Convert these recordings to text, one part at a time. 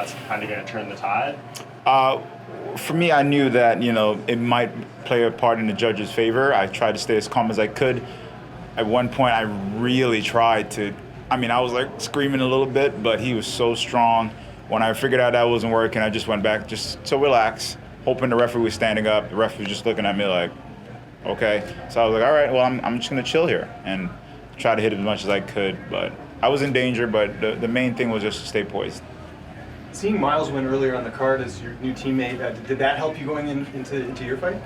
that's kind of going to turn the tide? For me, I knew that, it might play a part in the judge's favor. I tried to stay as calm as I could. At one point, I really tried to, I was like screaming a little bit, but he was so strong. When I figured out that wasn't working, I just went back just to relax, hoping the referee was standing up. The referee was just looking at me like, okay. So I was like, all right, well, I'm just going to chill here and try to hit it as much as I could. But I was in danger, but the main thing was just to stay poised. Seeing Miles win earlier on the card as your new teammate, did that help you going into your fight?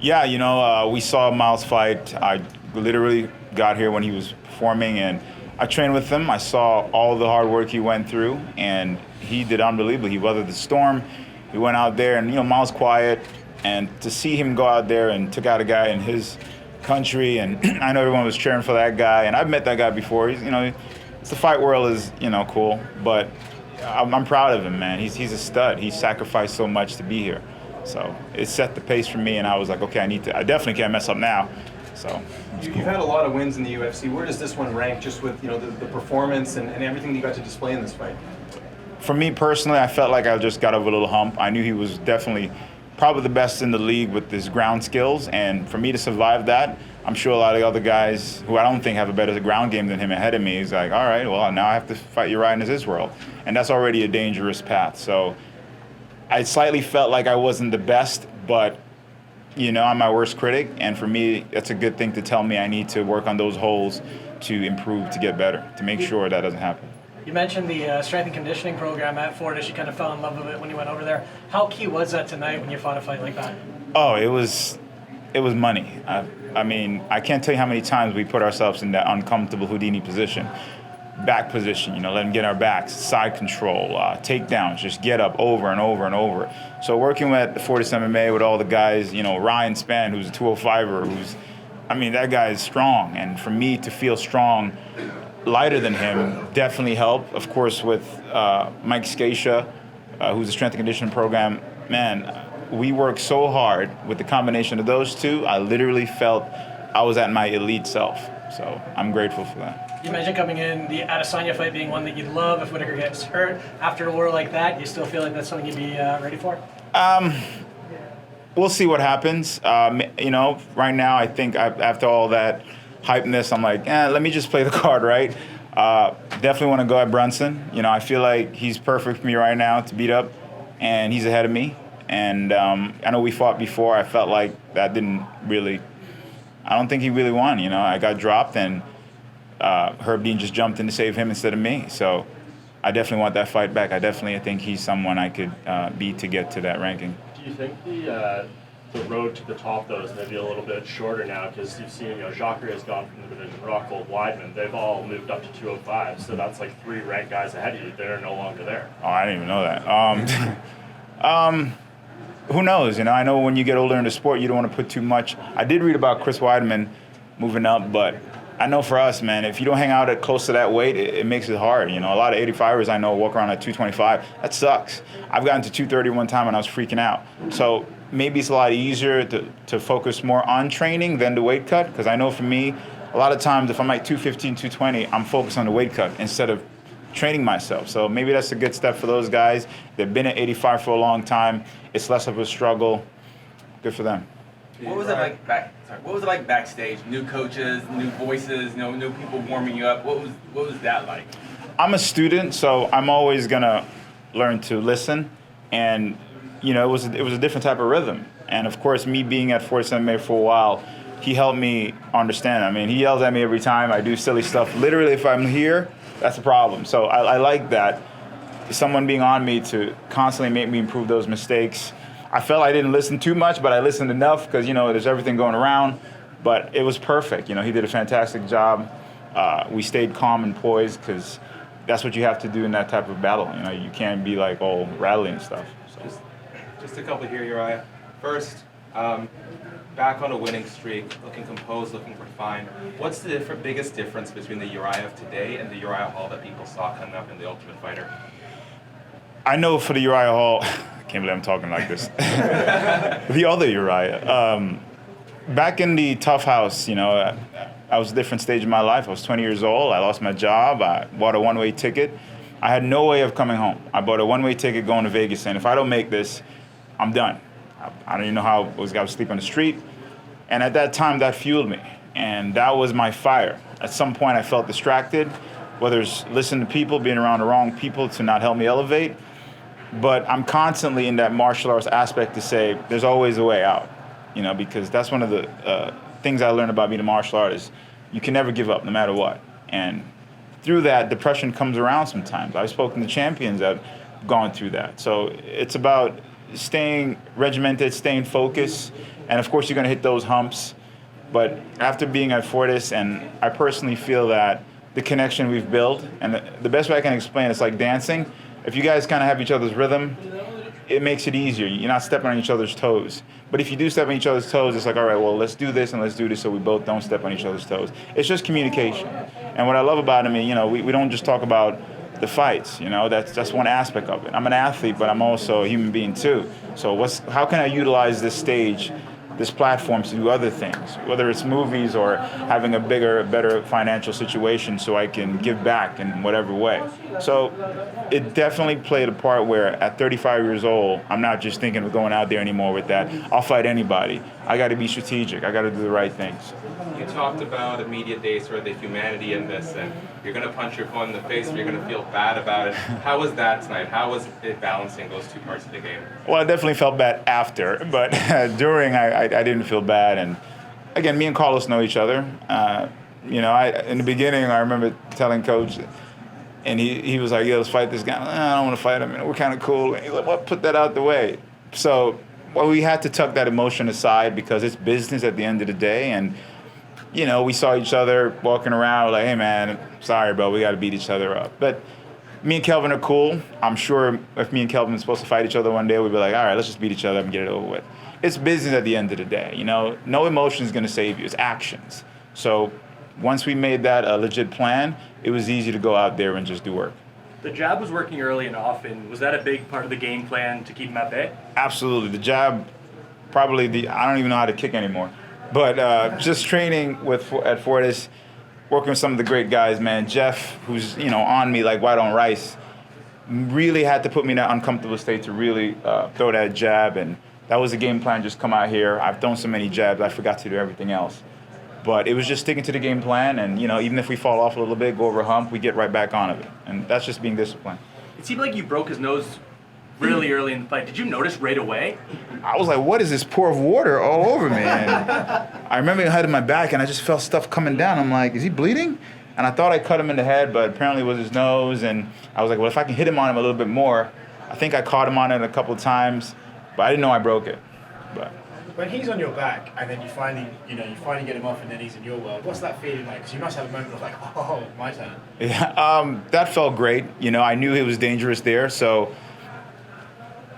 Yeah, we saw Miles fight. I literally got here when he was performing, and I trained with him. I saw all the hard work he went through, and he did unbelievably. He weathered the storm. He went out there, and Miles quiet, and to see him go out there and took out a guy in his country, and I know everyone was cheering for that guy, and I've met that guy before. He's, the fight world is, cool, but I'm proud of him, man. He's a stud. He sacrificed so much to be here. So it set the pace for me, and I was like, okay, I definitely can't mess up now. So you've had a lot of wins in the UFC. Where does this one rank just with the performance and everything you got to display in this fight? For me personally, I felt like I just got over a little hump. I knew he was definitely probably the best in the league with his ground skills, and for me to survive that, I'm sure a lot of the other guys who I don't think have a better ground game than him ahead of me is like, all right, well, now I have to fight Uriah in his world. And that's already a dangerous path. So I slightly felt like I wasn't the best, but, I'm my worst critic. And for me, that's a good thing to tell me I need to work on those holes to improve, to get better, to make sure that doesn't happen. You mentioned the strength and conditioning program at Fortis. You kind of fell in love with it when you went over there. How key was that tonight when you fought a fight like that? Oh, it was money. I can't tell you how many times we put ourselves in that uncomfortable Houdini position. Back position, let them get our backs, side control, takedowns, just get up over and over and over. So working with Fortis MMA with all the guys, Ryan Spann, who's a 205er, that guy is strong. And for me to feel strong, lighter than him, definitely helped. Of course, with Mike Scatia, who's a strength and conditioning program, man, we worked so hard with the combination of those two. I literally felt I was at my elite self. So I'm grateful for that. You mentioned coming in, the Adesanya fight being one that you'd love if Whittaker gets hurt. After a war like that, you still feel like that's something you'd be ready for? We'll see what happens. Right now I think after all that hypeness, I'm like, let me just play the card right. Definitely want to go at Brunson. I feel like he's perfect for me right now to beat up, and he's ahead of me. And I know we fought before. I felt like that didn't really, I don't think he really won. I got dropped, and Herb Dean just jumped in to save him instead of me. So I definitely want that fight back. I think he's someone I could beat to get to that ranking. Do you think the road to the top, though, is maybe a little bit shorter now? Because you've seen, Jacare has gone from the division, Rockhold, Weidman. They've all moved up to 205. So that's like 3 ranked guys ahead of you. They're no longer there. Oh, I didn't even know that. Who knows? I know when you get older in the sport, you don't want to put too much. I did read about Chris Weidman moving up, but I know for us, man, if you don't hang out at close to that weight, it makes it hard. A lot of 85ers I know walk around at 225. That sucks. I've gotten to 230 one time and I was freaking out. So maybe it's a lot easier to focus more on training than the weight cut, because I know for me, a lot of times if I'm at 215, 220, I'm focused on the weight cut instead of training myself. So maybe that's a good step for those guys. They've been at 85 for a long time. It's less of a struggle. Good for them. What was it like backstage? New coaches, new voices, new people warming you up. What was that like? I'm a student, so I'm always gonna learn to listen, and it was a different type of rhythm. And of course, me being at Fortis MMA for a while, he helped me understand. He yells at me every time I do silly stuff. Literally, if I'm here, that's a problem. So I like that. Someone being on me to constantly make me improve those mistakes. I felt I didn't listen too much, but I listened enough because, there's everything going around. But it was perfect. He did a fantastic job. We stayed calm and poised because that's what you have to do in that type of battle. You can't be like all rattling and stuff. So. Just a couple here, Uriah. First, back on a winning streak, looking composed, looking refined. What's the biggest difference between the Uriah of today and the Uriah Hall that people saw coming up in The Ultimate Fighter? I know for the Uriah Hall, I can't believe I'm talking like this. The other Uriah. Back in the tough house, I was a different stage of my life. I was 20 years old. I lost my job. I bought a one-way ticket. I had no way of coming home. I bought a one-way ticket going to Vegas, and if I don't make this, I'm done. I don't even know how I was sleeping on the street. And at that time, that fueled me, and that was my fire. At some point, I felt distracted, whether it's listening to people, being around the wrong people to not help me elevate. But I'm constantly in that martial arts aspect to say there's always a way out, because that's one of the things I learned about being a martial artist. You can never give up, no matter what. And through that, depression comes around sometimes. I've spoken to champions that have gone through that. So it's about staying regimented, staying focused, and of course you're going to hit those humps. But after being at Fortis, and I personally feel that the connection we've built, and the best way I can explain it's like dancing. If you guys kind of have each other's rhythm, it makes it easier. You're not stepping on each other's toes. But if you do step on each other's toes, it's like, all right, well, let's do this and let's do this so we both don't step on each other's toes. It's just communication. And what I love about it, we don't just talk about the fights, that's one aspect of it. I'm an athlete, but I'm also a human being too. So how can I utilize this stage, this platform to do other things, whether it's movies or having a bigger, better financial situation so I can give back in whatever way. So it definitely played a part where at 35 years old, I'm not just thinking of going out there anymore with that. I'll fight anybody. I got to be strategic. I got to do the right things. You talked about immediate days or the humanity in this, and you're going to punch your opponent in the face, but you're going to feel bad about it. How was that tonight? How was it balancing those two parts of the game? Well, I definitely felt bad after, but during, I didn't feel bad. And again, me and Carlos know each other. In the beginning, I remember telling Coach, and he was like, "Yeah, let's fight this guy." I don't want to fight him. We're kind of cool. And he's like, "Well, put that out the way." So, we had to tuck that emotion aside because it's business at the end of the day. And we saw each other walking around like, "Hey, man, sorry, bro, we got to beat each other up." But me and Kelvin are cool. I'm sure if me and Kelvin are supposed to fight each other one day, we'd be like, all right, let's just beat each other up and get it over with. It's business at the end of the day. No emotion is going to save you. It's actions. So once we made that a legit plan, it was easy to go out there and just do work. The jab was working early and often. Was that a big part of the game plan to keep him at bay? Absolutely. The jab, probably I don't even know how to kick anymore. But just training at Fortis, working with some of the great guys, man. Jeff, who's on me like white on rice, really had to put me in that uncomfortable state to really throw that jab, and that was the game plan. Just come out here. I've thrown so many jabs, I forgot to do everything else. But it was just sticking to the game plan, and even if we fall off a little bit, go over a hump, we get right back on it, and that's just being disciplined. It seemed like you broke his nose really early in the fight. Did you notice right away? I was like, what is this pour of water all over me? And I remember I had it in my back, and I just felt stuff coming down. I'm like, is he bleeding? And I thought I cut him in the head, but apparently it was his nose. And I was like, well, if I can hit him on him a little bit more. I think I caught him on it a couple of times, but I didn't know I broke it. But when he's on your back, and then you finally get him off, and then he's in your world, what's that feeling like? Because you must have a moment of like, oh, my turn. Yeah, that felt great. I knew he was dangerous there, so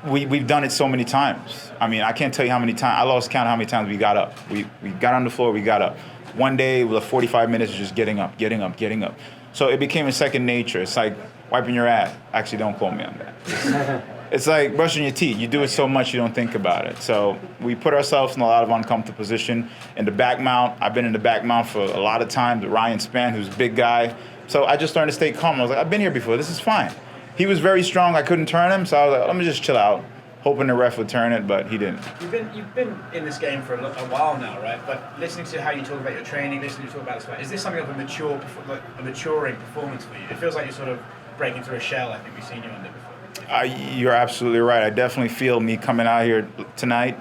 we've done it so many times. I mean, I can't tell you how many times. I lost count how many times we got up. We got on the floor, we got up. One day, with 45 minutes of just getting up. So it became a second nature. It's like wiping your ass. Actually, don't quote me on that. It's like brushing your teeth. You do it so much you don't think about it. So we put ourselves in a lot of uncomfortable position. In the back mount, I've been in the back mount for a lot of times with Ryan Spann, who's a big guy. So I just learned to stay calm. I was like, I've been here before. This is fine. He was very strong. I couldn't turn him, so I was like, let me just chill out, hoping the ref would turn it, but he didn't. You've been in this game for a while now, right? But listening to how you talk about your training, listening to you talk about this fight, is this something of a maturing performance for you? It feels like you're sort of breaking through a shell. I think we've seen you under before. You're absolutely right. I definitely feel me coming out here tonight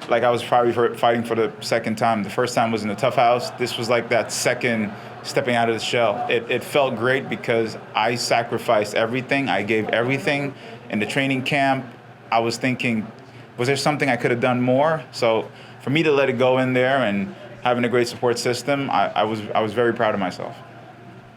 like I was probably fighting for the second time. The first time was in the Tough House. This was like that second stepping out of the shell. It felt great because I sacrificed everything. I gave everything in the training camp. I was thinking, was there something I could have done more? So for me to let it go in there and having a great support system, I was very proud of myself.